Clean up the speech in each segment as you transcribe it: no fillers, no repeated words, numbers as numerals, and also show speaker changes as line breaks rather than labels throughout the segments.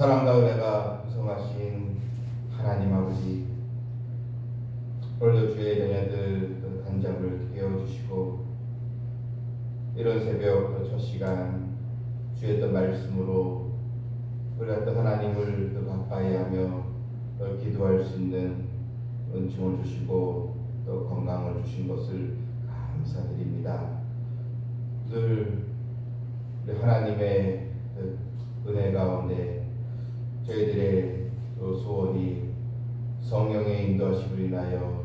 사랑과 은혜가 구성하신 하나님 아버지, 오늘도 주의 자녀들 단장을 깨워주시고 이런 새벽 첫 시간 주의 말씀으로 우리가 또 하나님을 더 가까이 하며 또 기도할 수 있는 은총을 주시고 또 건강을 주신 것을 감사드립니다. 늘 우리 하나님의 은혜 가운데 저희들의 소원이 성령의 인도하심을 인하여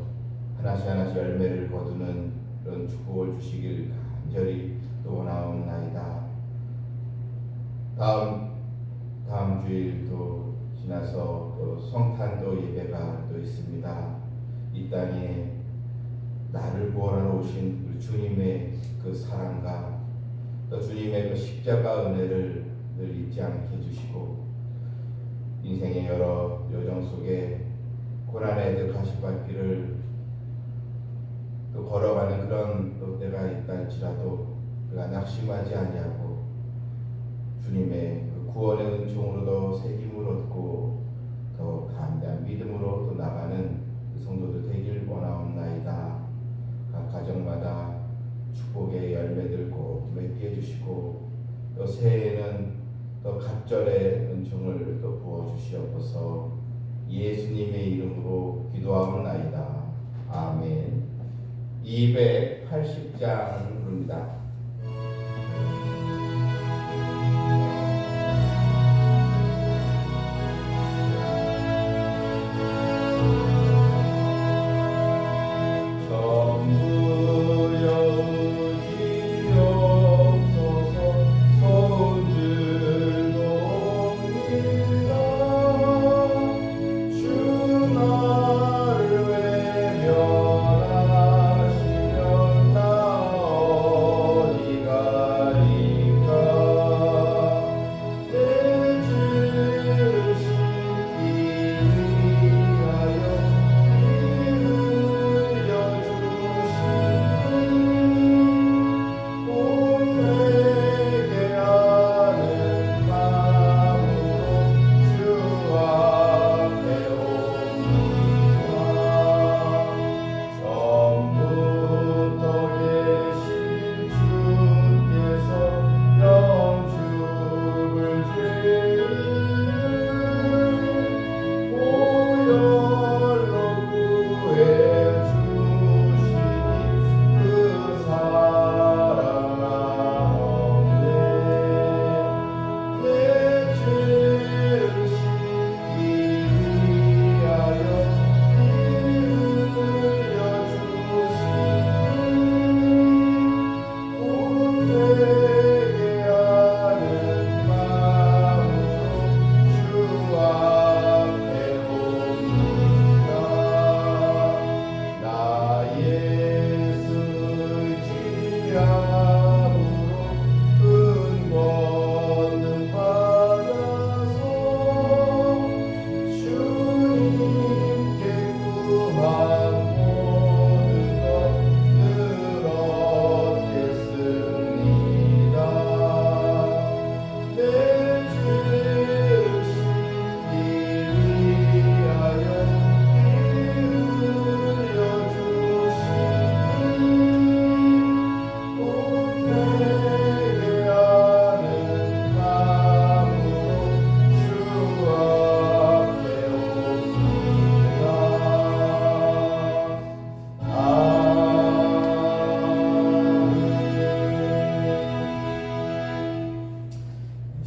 하나씩 하나씩 열매를 거두는 그런 축복을 주시길 간절히 또 원하옵나이다. 다음 주일도 지나서 또 성탄도 예배가 또 있습니다. 이 땅에 나를 구원하러 오신 우리 주님의 그 사랑과 또 주님의 그 십자가 은혜를 늘 잊지 않게 해주시고 인생의 여러 여정 속에 고난의 가시밭길을 또 걸어가는 그런 또 때가 있다 할지라도 우리가 낙심하지 아니하고 주님의 그 구원의 은총으로도 새김을 얻고 더 담대한 믿음으로 또 나가는 그 성도들 되길 원하옵나이다. 각 가정마다 축복의 열매들 꼭 맺게 해주시고 또 새해에는 또 갑절의 은총을 또 부어주시옵소서. 예수님의 이름으로 기도하옵나이다. 아멘. 280장 부릅니다.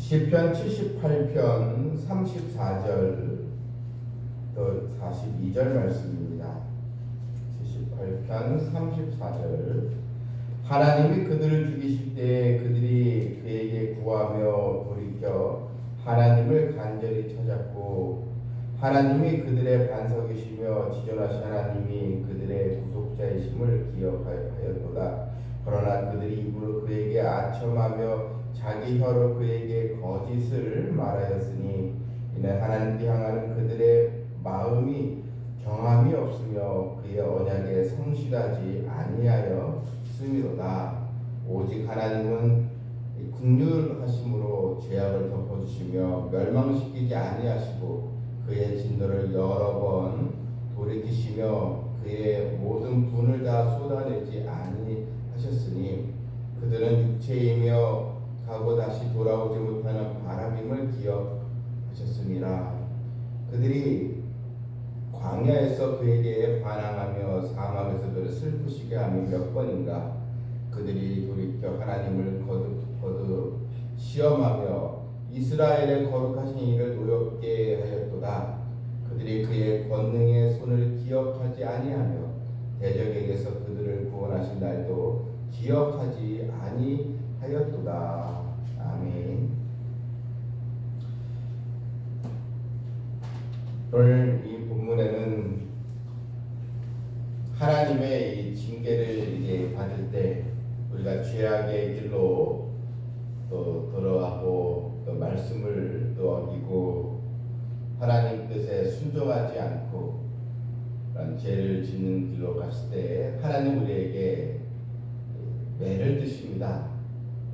시편 78편 34절 또 42절 말씀입니다. 78편 34절 하나님이 그들을 죽이실 때에 그들이 그에게 구하며 돌이켜 하나님을 간절히 찾았고 하나님이 그들의 반석이시며 지존하신 하나님이 그들의 구속자이심을 기억하였도다. 그러나 그들이 입으로 그에게 아첨하며 자기 혀로 그에게 거짓을 말하였으니 이는 하나님께 향하는 그들의 마음이 경함이 없으며 그의 언약에 성실하지 아니하였음이로다. 오직 하나님은 긍휼하심으로 죄악을 덮어주시며 멸망시키지 아니하시고 그의 진노를 여러 번 돌이키시며 그의 모든 분을 다 쏟아내지 아니하셨으니 그들은 육체이며 가고 다시 돌아오지 못하는 바람임을 기억하셨습니다. 그들이 광야에서 그에게 반항하며 사막에서 그를 슬프시게 하며 몇 번인가 그들이 돌이켜 하나님을 거듭 시험하며 이스라엘의 거룩하신 이를 노엽게 하였도다. 그들이 그의 권능의 손을 기억하지 아니하며 대적에게서 그들을 구원하신 날도 기억하지 아니하였도다. 아멘. 오늘 이 본문에는 하나님의 이 징계를 이제 받을 때 우리가 죄악의 길로 또 돌아가고 또 말씀을 또 어기고 하나님 뜻에 순종하지 않고 그런 죄를 짓는 길로 갔을 때 하나님 우리에게 매를 드십니다.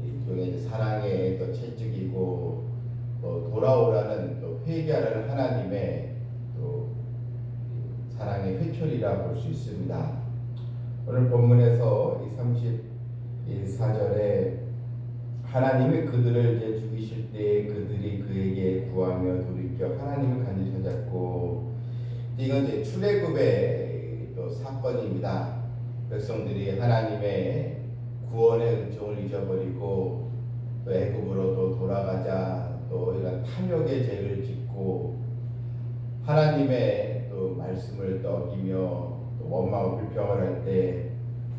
일종의 사랑의 또 채찍이고 또 돌아오라는 또 회개하라는 하나님의 또 사랑의 회초리라 볼 수 있습니다. 오늘 본문에서 이 34절에 하나님이 그들을 이제 죽이실 때 그들이 그에게 구하며 돌이켜 하나님을 간절히 찾았고 이건 이제 출애굽의 또 사건입니다. 백성들이 하나님의 구원의 은총을 잊어버리고 또 애굽으로 또 돌아가자 또 이런 탐욕의 죄를 짓고 하나님의 또 말씀을 또 어기며 또 원망과 불평을 할 때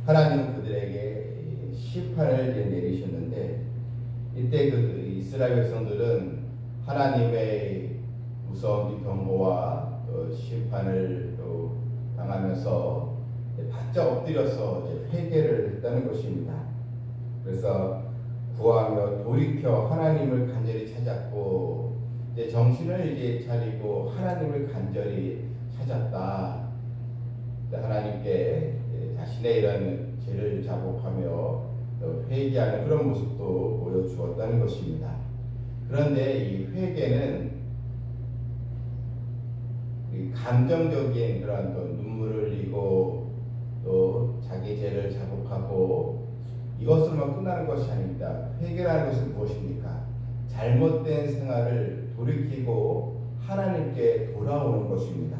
하나님은 그들에게 심판을 내리셨는데 이때 그 이스라엘 백성들은 하나님의 무서운 경고와 또 심판을 또 당하면서 바짝 엎드려서 이제 회개를 했다는 것입니다. 그래서 구하며 돌이켜 하나님을 간절히 찾았고 이제 정신을 이제 차리고 하나님을 간절히 찾았다. 하나님께 자신의 이런 죄를 자복하며 회개하는 그런 모습도 보여주었다는 것입니다. 그런데 이 회개는 감정적인 그런 또 눈물을 흘리고 또 자기 죄를 자복하고 이것으로만 끝나는 것이 아닙니다. 회개라는 것은 무엇입니까? 잘못된 생활을 돌이키고 하나님께 돌아오는 것입니다.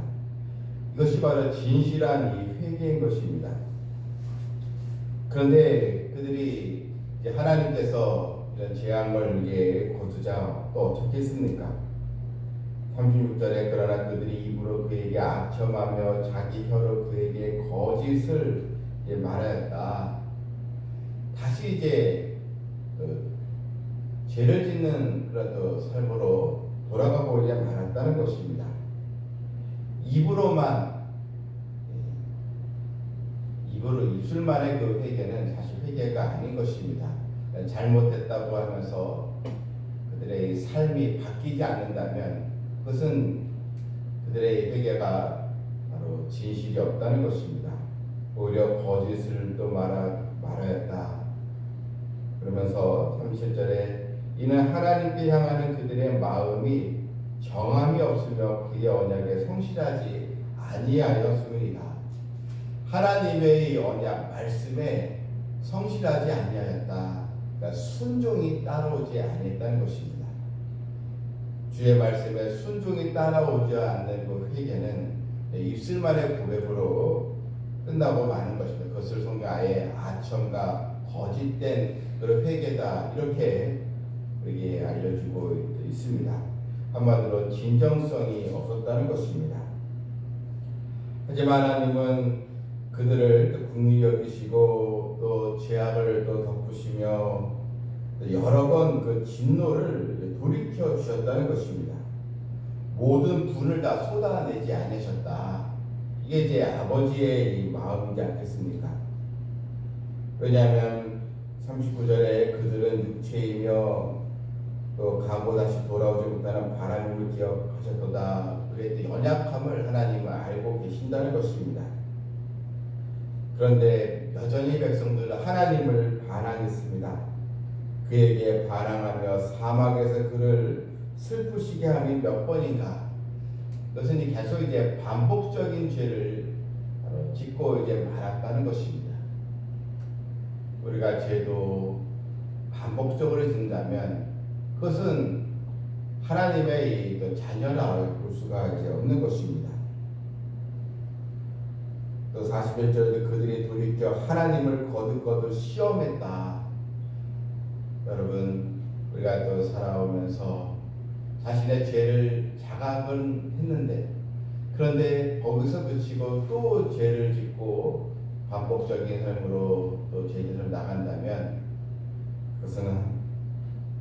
이것이 바로 진실한 이 회개인 것입니다. 그런데 그들이 이제 하나님께서 이런 재앙을 이제 거두자 또 어떻게 했습니까? 36절에 그러나 그들이 입으로 그에게 악첨하며 자기 혀로 그에게 거짓을 이제 말하였다. 다시 이제 죄를 짓는 그런 또 삶으로 돌아가고 이제 말았다는 것입니다. 입술만의 그 회개는 사실 회개가 아닌 것입니다. 잘못했다고 하면서 그들의 삶이 바뀌지 않는다면 그것은 그들의 회개가 바로 진실이 없다는 것입니다. 오히려 거짓을 또 말하였다. 그러면서 37절에 이는 하나님께 향하는 그들의 마음이 정함이 없으며 그의 언약에 성실하지 아니하였음이니라. 하나님의 언약 말씀에 성실하지 아니하였다. 그러니까 순종이 따라오지 아니했다는 것입니다. 주의 말씀에 순종이 따라오지 않는 그 회개는 입술만의 고백으로 끝나고 마는 것입니다. 그것을 성경 아예 아첨과 거짓된 그런 회개다 이렇게 우리에게 알려주고 있습니다. 한마디로 진정성이 없었다는 것입니다. 하지만 하나님은 그들을 또 긍휼히 여기시고 또 죄악을 또 덮으시며 또 여러 번 그 진노를 돌이켜 주셨다는 것입니다. 모든 분을 다 쏟아내지 않으셨다. 이게 이제 아버지의 이 마음이지 않겠습니까? 왜냐하면 39절에 그들은 육체이며 또 가고 다시 돌아오지 못하는 바람임을 기억하셨도다. 그의 연약함을 하나님은 알고 계신다는 것입니다. 그런데 여전히 백성들은 하나님을 반항했습니다. 그에게 반항하며 사막에서 그를 슬프시게 함이 몇 번인가. 이것은 계속 반복적인 죄를 짓고 말았다는 것입니다. 우리가 죄도 반복적으로 짓는다면 그것은 하나님의 또 자녀라 볼 수가 없는 것입니다. 또 41절에도 그들이 돌이켜 하나님을 거듭거듭 시험했다. 여러분, 우리가 또 살아오면서 자신의 죄를 자각은 했는데, 그런데 거기서 그치고 또 죄를 짓고 반복적인 삶으로 또 죄짓을 나간다면 그것은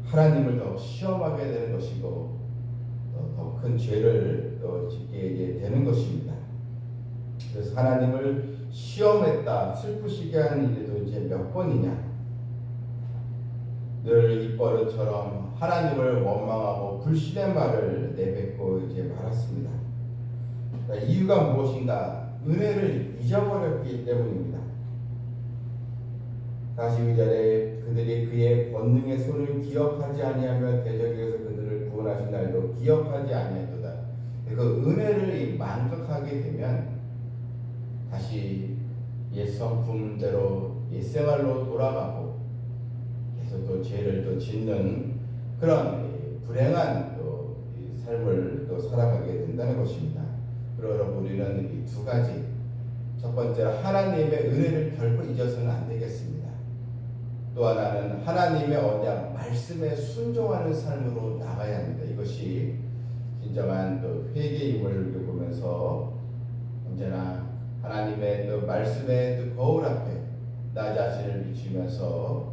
하나님을 더 시험하게 되는 것이고 더 큰 죄를 또 짓게 되는 것입니다. 그래서 하나님을 시험했다, 슬프시게 하는 일도 몇 번이냐. 늘 입버릇처럼 하나님을 원망하고 불신의 말을 내뱉고 말았습니다. 이유가 무엇인가? 은혜를 잊어버렸기 때문입니다. 42절에 그들이 그의 권능의 손을 기억하지 아니하며 대적에서 그들을 구원하신 날도 기억하지 아니하였도다. 그 은혜를 만족하게 되면 다시 옛 성품대로 옛 생활로 돌아가고 계속 또 죄를 또 짓는 그런 불행한 또 삶을 또 살아가게 된다는 것입니다. 그러므로 우리는 이 두 가지, 첫 번째로 하나님의 은혜를 결코 잊어서는 안 되겠습니다. 또 하나는 하나님의 언약 말씀에 순종하는 삶으로 나가야 합니다. 이것이 진정한 또 회개임을 보면서 언제나 하나님의 또 말씀의 또 거울 앞에 나 자신을 비추면서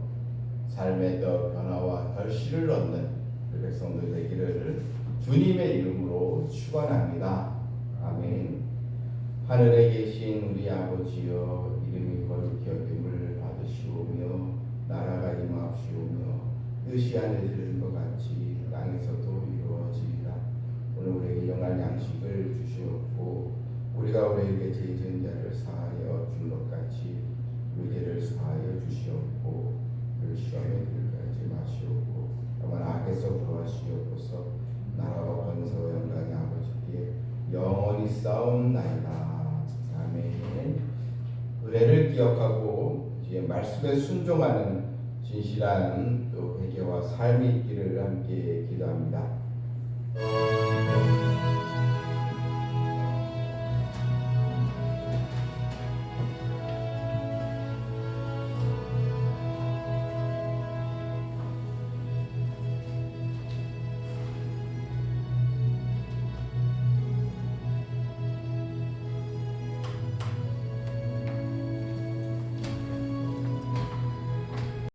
삶의 또 변화와 결실을 얻는 그 백성들 되기를 주님의 이름으로 축원합니다. 아멘. 하늘에 계신 우리 아버지여, 이름이 거룩히 여김을 받으시오며 나라가 임하옵시오며 뜻이 하늘에 이루어진 것 같이 땅에서도 이루어지리라. 오늘 우리에게 영할 양식을 주시옵고 우리가 우리에게 죄 지은 자를 사하여 준 것 같이 우리 죄를 사하여 주시옵고 우리 시험에 들게 하지 마시옵고 다만 악에서 구하시옵소서. 나라와 권세와 영광이 아버지께 영원히 싸움나이다. 아멘. 은혜를 기억하고 말씀에 순종하는 진실한 또 회개와 삶이 있기를 함께 기도합니다.